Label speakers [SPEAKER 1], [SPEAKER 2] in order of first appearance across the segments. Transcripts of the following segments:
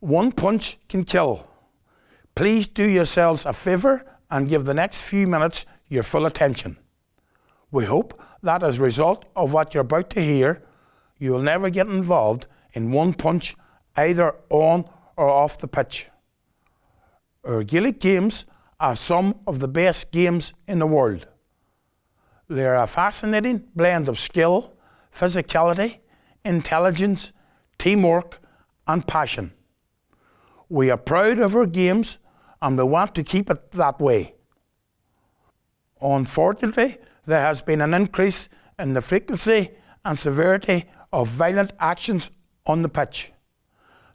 [SPEAKER 1] One punch can kill. Please do yourselves a favour and give the next few minutes your full attention. We hope that as a result of what you're about to hear, you will never get involved in one punch either on or off the pitch. Our Gaelic games are some of the best games in the world. They are a fascinating blend of skill, physicality, intelligence, teamwork and passion. We are proud of our games and we want to keep it that way. Unfortunately, there has been an increase in the frequency and severity of violent actions on the pitch,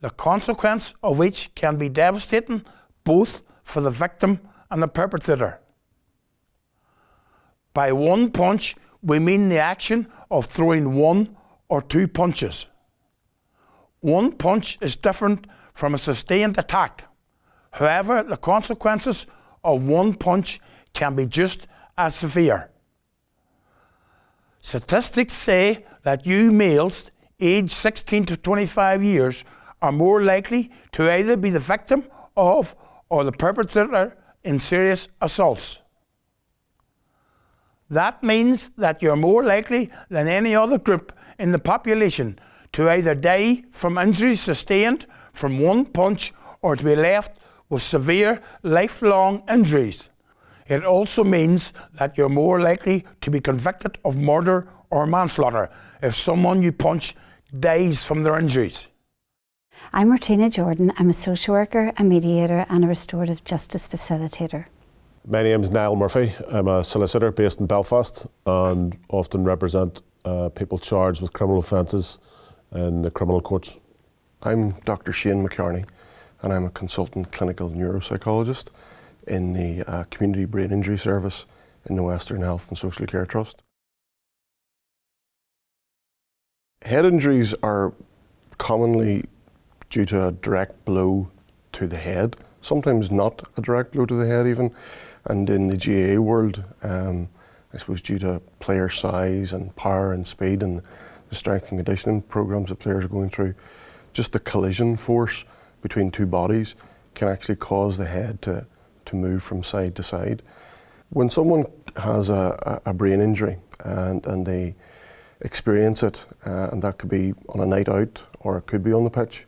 [SPEAKER 1] the consequence of which can be devastating both for the victim and the perpetrator. By one punch, we mean the action of throwing one or two punches. One punch is different from a sustained attack. However, the consequences of one punch can be just as severe. Statistics say that you males aged 16 to 25 years are more likely to either be the victim of or the perpetrator in serious assaults. That means that you're more likely than any other group in the population to either die from injuries sustained from one punch or to be left with severe lifelong injuries. It also means that you're more likely to be convicted of murder or manslaughter if someone you punch dies from their injuries.
[SPEAKER 2] I'm Martina Jordan. I'm a social worker, a mediator and a restorative justice facilitator.
[SPEAKER 3] My name is Niall Murphy. I'm a solicitor based in Belfast and often represent people charged with criminal offences in the criminal courts.
[SPEAKER 4] I'm Dr. Shane McCarney and I'm a consultant clinical neuropsychologist in the Community Brain Injury Service in the Western Health and Social Care Trust. Head injuries are commonly due to a direct blow to the head, sometimes not a direct blow to the head even, and in the GAA world, I suppose due to player size and power and speed and the strength and conditioning programs that players are going through, just the collision force between two bodies can actually cause the head to move from side to side. When someone has a brain injury and they experience it, and that could be on a night out or it could be on the pitch,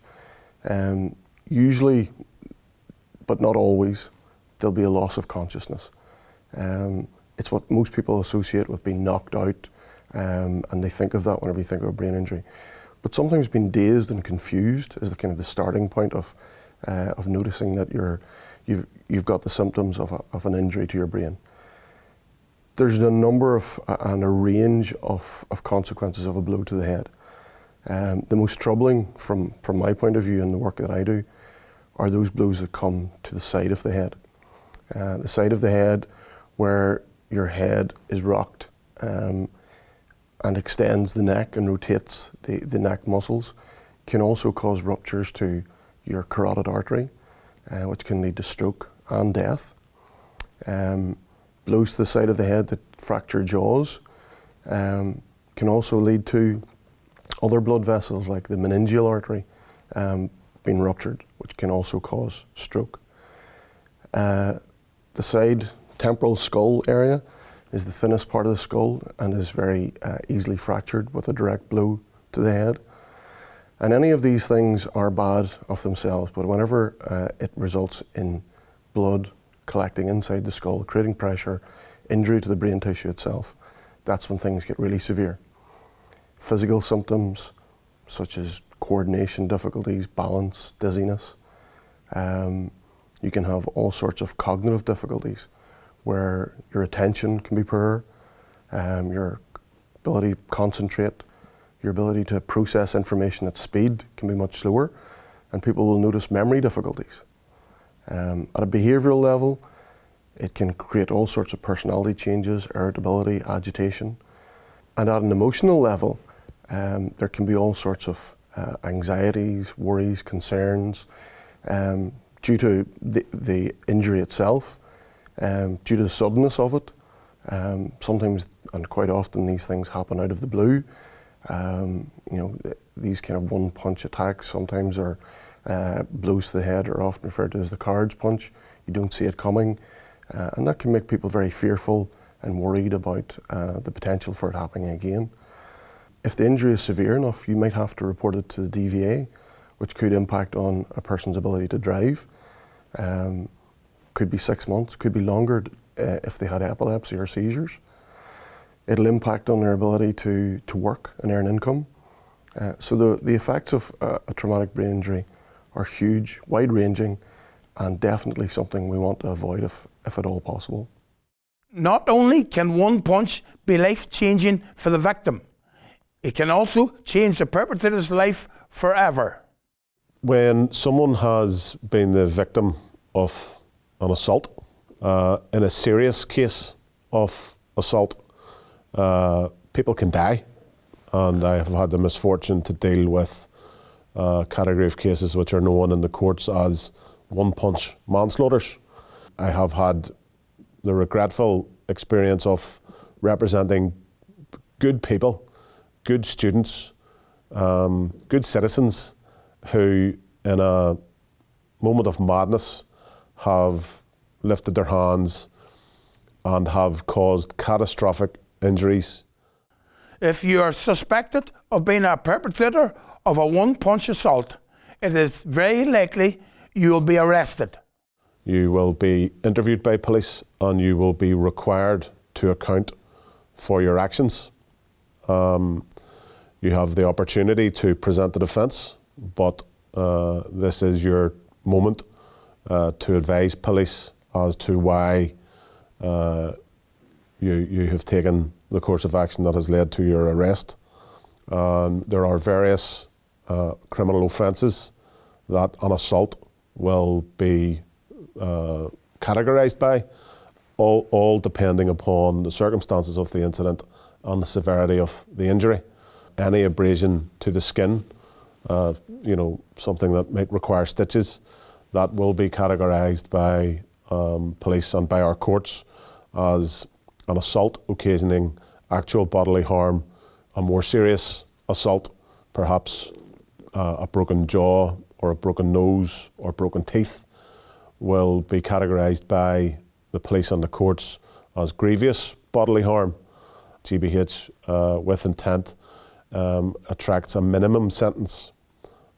[SPEAKER 4] usually, but not always, there'll be a loss of consciousness. It's what most people associate with being knocked out, and they think of that whenever you think of a brain injury. But sometimes being dazed and confused is the kind of the starting point of noticing that you've got the symptoms of an injury to your brain. There's a number of and a range of consequences of a blow to the head. The most troubling from my point of view and the work that I do are those blows that come to the side of the head. The side of the head where your head is rocked and extends the neck and rotates the neck muscles can also cause ruptures to your carotid artery, which can lead to stroke and death. Blows to the side of the head that fracture jaws can also lead to other blood vessels like the meningeal artery being ruptured, which can also cause stroke. The side temporal skull area is the thinnest part of the skull and is very easily fractured with a direct blow to the head. And any of these things are bad of themselves, but whenever it results in blood collecting inside the skull, creating pressure, injury to the brain tissue itself, that's when things get really severe. Physical symptoms such as coordination difficulties, balance, dizziness. You can have all sorts of cognitive difficulties where your attention can be poor, your ability to concentrate, your ability to process information at speed can be much slower, and people will notice memory difficulties. At a behavioural level, it can create all sorts of personality changes, irritability, agitation. And at an emotional level, there can be all sorts of anxieties, worries, concerns, due to the injury itself, due to the suddenness of it. Sometimes, and quite often, these things happen out of the blue. These kind of one-punch attacks sometimes are blows to the head are often referred to as the card's punch. You don't see it coming, and that can make people very fearful and worried about the potential for it happening again. If the injury is severe enough, you might have to report it to the DVA, which could impact on a person's ability to drive. Could be 6 months, could be longer if they had epilepsy or seizures. It'll impact on their ability to work and earn income. So the effects of a traumatic brain injury are huge, wide-ranging, and definitely something we want to avoid if at all possible.
[SPEAKER 1] Not only can one punch be life-changing for the victim, it can also change the perpetrator's life forever.
[SPEAKER 3] When someone has been the victim of an assault, in a serious case of assault, people can die. And I have had the misfortune to deal with a category of cases which are known in the courts as one-punch manslaughters. I have had the regretful experience of representing good people, good students, good citizens who in a moment of madness have lifted their hands and have caused catastrophic injuries.
[SPEAKER 1] If you are suspected of being a perpetrator of a one-punch assault, it is very likely you will be arrested.
[SPEAKER 3] You will be interviewed by police and you will be required to account for your actions. You have the opportunity to present a defence, but this is your moment to advise police as to why you have taken the course of action that has led to your arrest. There are various criminal offences that an assault will be categorised by, all depending upon the circumstances of the incident and the severity of the injury. Any abrasion to the skin, something that might require stitches, that will be categorised by police and by our courts as an assault occasioning actual bodily harm. A more serious assault, perhaps a broken jaw or a broken nose or broken teeth, will be categorised by the police and the courts as grievous bodily harm. GBH with intent attracts a minimum sentence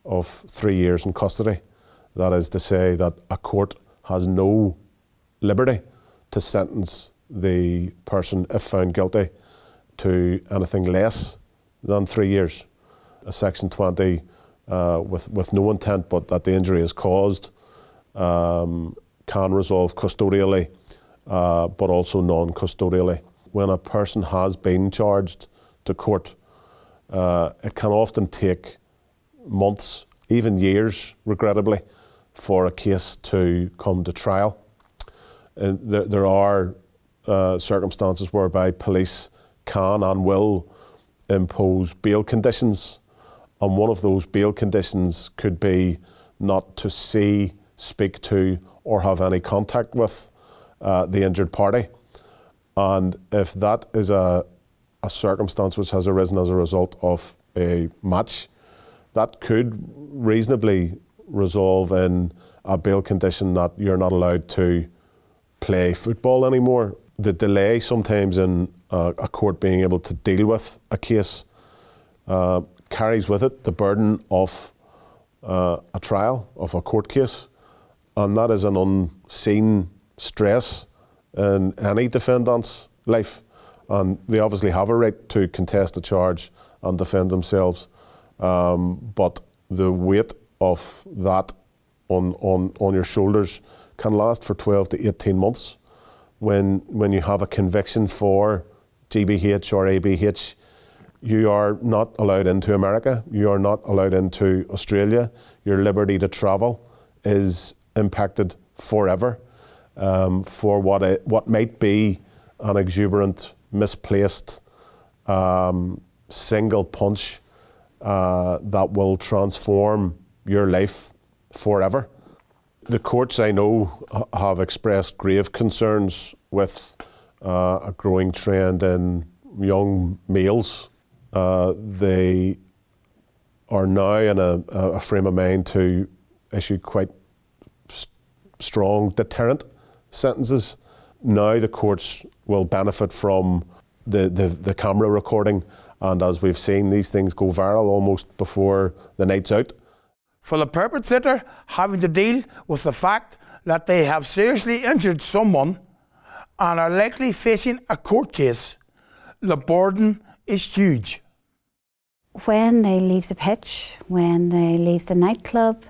[SPEAKER 3] of 3 years in custody. That is to say that a court has no liberty to sentence the person, if found guilty, to anything less than 3 years. A Section 20 with no intent but that the injury is caused can resolve custodially, but also non-custodially. When a person has been charged to court, it can often take months, even years, regrettably, for a case to come to trial. And there are circumstances whereby police can and will impose bail conditions, and one of those bail conditions could be not to see, speak to, or have any contact with the injured party. And if that is a circumstance which has arisen as a result of a match, that could reasonably resolve in a bail condition that you're not allowed to play football anymore. The delay sometimes in a court being able to deal with a case carries with it the burden of a trial, of a court case, and that is an unseen stress in any defendant's life. And they obviously have a right to contest a charge and defend themselves, but the weight of that on your shoulders can last for 12 to 18 months. When you have a conviction for GBH or ABH, you are not allowed into America, you are not allowed into Australia. Your liberty to travel is impacted forever for what might be an exuberant, misplaced single punch that will transform your life forever. The courts, I know, have expressed grave concerns with a growing trend in young males. They are now in a frame of mind to issued quite strong deterrent sentences. Now the courts will benefit from the camera recording, and as we've seen, these things go viral almost before the night's out.
[SPEAKER 1] For the perpetrator having to deal with the fact that they have seriously injured someone and are likely facing a court case, the burden is huge.
[SPEAKER 2] When they leave the pitch, when they leave the nightclub,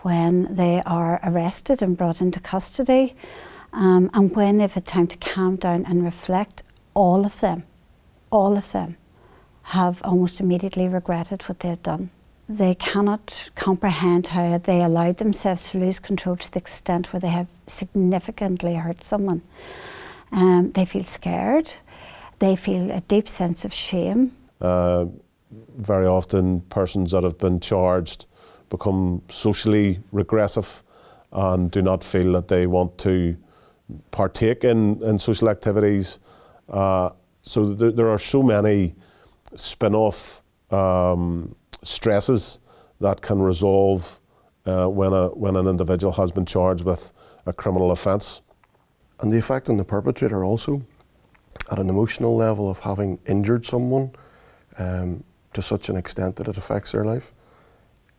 [SPEAKER 2] when they are arrested and brought into custody, and when they've had time to calm down and reflect, all of them have almost immediately regretted what they've done. They cannot comprehend how they allowed themselves to lose control to the extent where they have significantly hurt someone. They feel scared. They feel a deep sense of shame.
[SPEAKER 3] Very often persons that have been charged become socially regressive and do not feel that they want to partake in social activities. So there are so many spin-off stresses that can resolve when an individual has been charged with a criminal offence.
[SPEAKER 4] And the effect on the perpetrator also, at an emotional level of having injured someone to such an extent that it affects their life,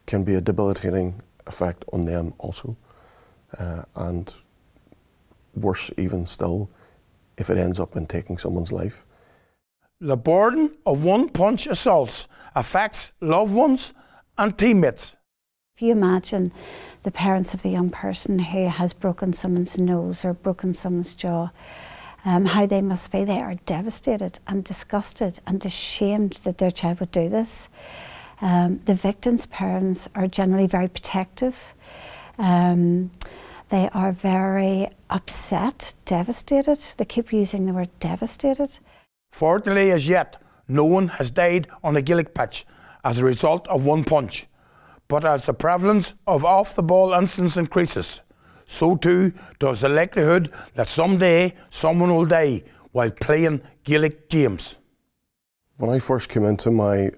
[SPEAKER 4] can be a debilitating effect on them also. And worse even still, if it ends up in taking someone's life.
[SPEAKER 1] The burden of one-punch assaults affects loved ones and teammates.
[SPEAKER 2] If you imagine the parents of the young person who has broken someone's nose or broken someone's jaw, how they must feel. They are devastated and disgusted and ashamed that their child would do this. The victim's parents are generally very protective. They are very upset, devastated. They keep using the word devastated.
[SPEAKER 1] Fortunately, as yet, no one has died on a Gaelic pitch as a result of one punch. But as the prevalence of off-the-ball incidents increases, so too does the likelihood that someday someone will die while playing Gaelic games.
[SPEAKER 4] When I first came into my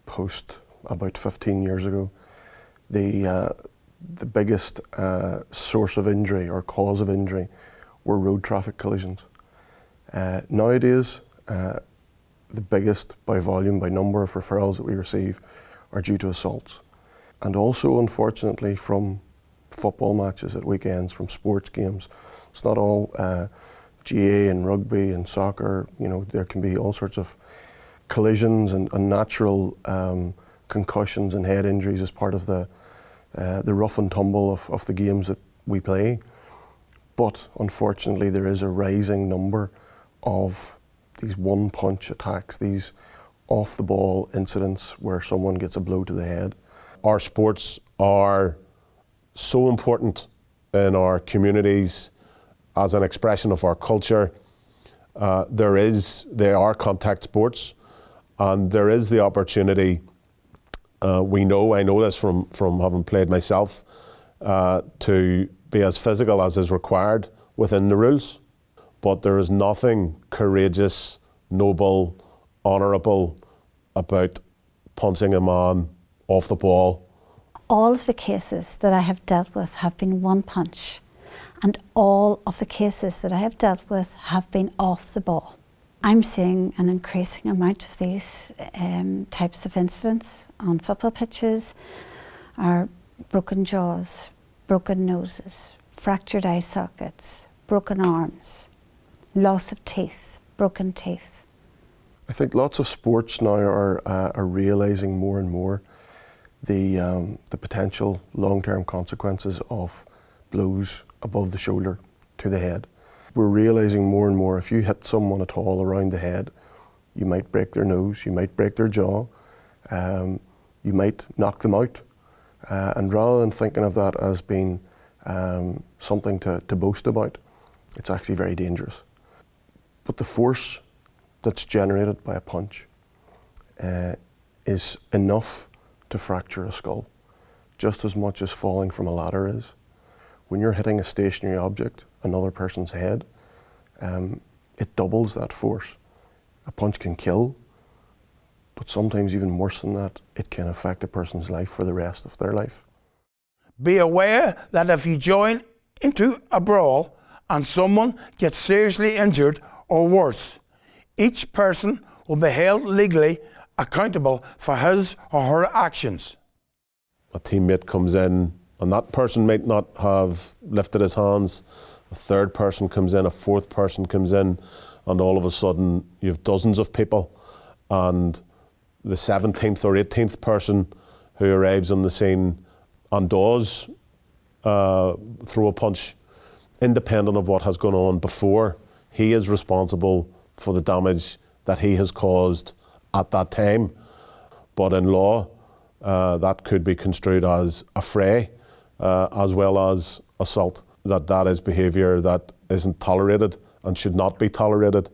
[SPEAKER 4] post about 15 years ago, the biggest source of injury or cause of injury were road traffic collisions. Nowadays, the biggest by volume, by number of referrals that we receive are due to assaults. And also, unfortunately, from football matches at weekends, from sports games. It's not all GAA and rugby and soccer. You know, there can be all sorts of collisions and natural concussions and head injuries as part of the rough and tumble of the games that we play. But unfortunately, there is a rising number of these one-punch attacks, these off-the-ball incidents where someone gets a blow to the head.
[SPEAKER 3] Our sports are so important in our communities as an expression of our culture. They are contact sports, and there is the opportunity, I know this from having played myself, to be as physical as is required within the rules. But there is nothing courageous, noble, honourable about punching a man off the ball.
[SPEAKER 2] All of the cases that I have dealt with have been one punch, and all of the cases that I have dealt with have been off the ball. I'm seeing an increasing amount of these types of incidents on football pitches, are broken jaws, broken noses, fractured eye sockets, broken arms, loss of teeth, broken teeth.
[SPEAKER 4] I think lots of sports now are realising more and more the potential long-term consequences of blows above the shoulder to the head. We're realising more and more, if you hit someone at all around the head, you might break their nose, you might break their jaw, you might knock them out. And rather than thinking of that as being something to boast about, it's actually very dangerous. But the force that's generated by a punch is enough to fracture a skull, just as much as falling from a ladder is. When you're hitting a stationary object, another person's head, it doubles that force. A punch can kill, but sometimes even worse than that, it can affect a person's life for the rest of their life.
[SPEAKER 1] Be aware that if you join into a brawl and someone gets seriously injured or worse, each person will be held legally accountable for his or her actions.
[SPEAKER 3] A teammate comes in and that person might not have lifted his hands. A third person comes in, a fourth person comes in, and all of a sudden you have dozens of people, and the 17th or 18th person who arrives on the scene and does throw a punch, independent of what has gone on before, he is responsible for the damage that he has caused at that time. But in law, that could be construed as a fray, as well as assault. That is behaviour that isn't tolerated and should not be tolerated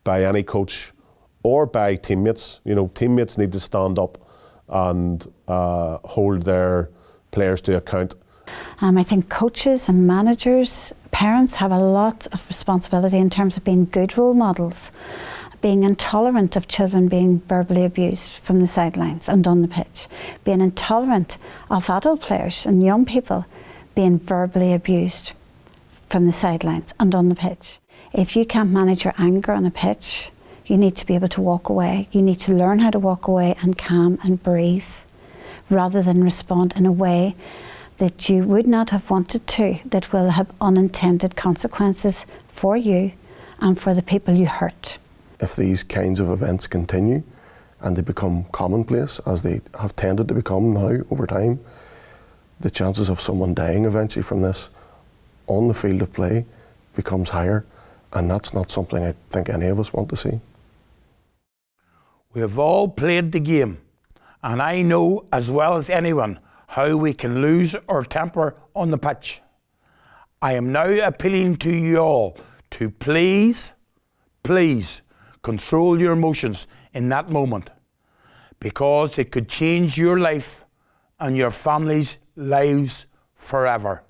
[SPEAKER 3] by any coach or by teammates. You know, teammates need to stand up and hold their players to account.
[SPEAKER 2] I think coaches and managers, parents have a lot of responsibility in terms of being good role models, being intolerant of children being verbally abused from the sidelines and on the pitch, being intolerant of adult players and young people being verbally abused from the sidelines and on the pitch. If you can't manage your anger on a pitch, you need to be able to walk away. You need to learn how to walk away and calm and breathe, rather than respond in a way that you would not have wanted to, that will have unintended consequences for you and for the people you hurt.
[SPEAKER 4] If these kinds of events continue and they become commonplace, as they have tended to become now over time, the chances of someone dying eventually from this on the field of play becomes higher, and that's not something I think any of us want to see.
[SPEAKER 1] We have all played the game, and I know as well as anyone how we can lose our temper on the pitch. I am now appealing to you all to please control your emotions in that moment, because it could change your life and your family's lives forever.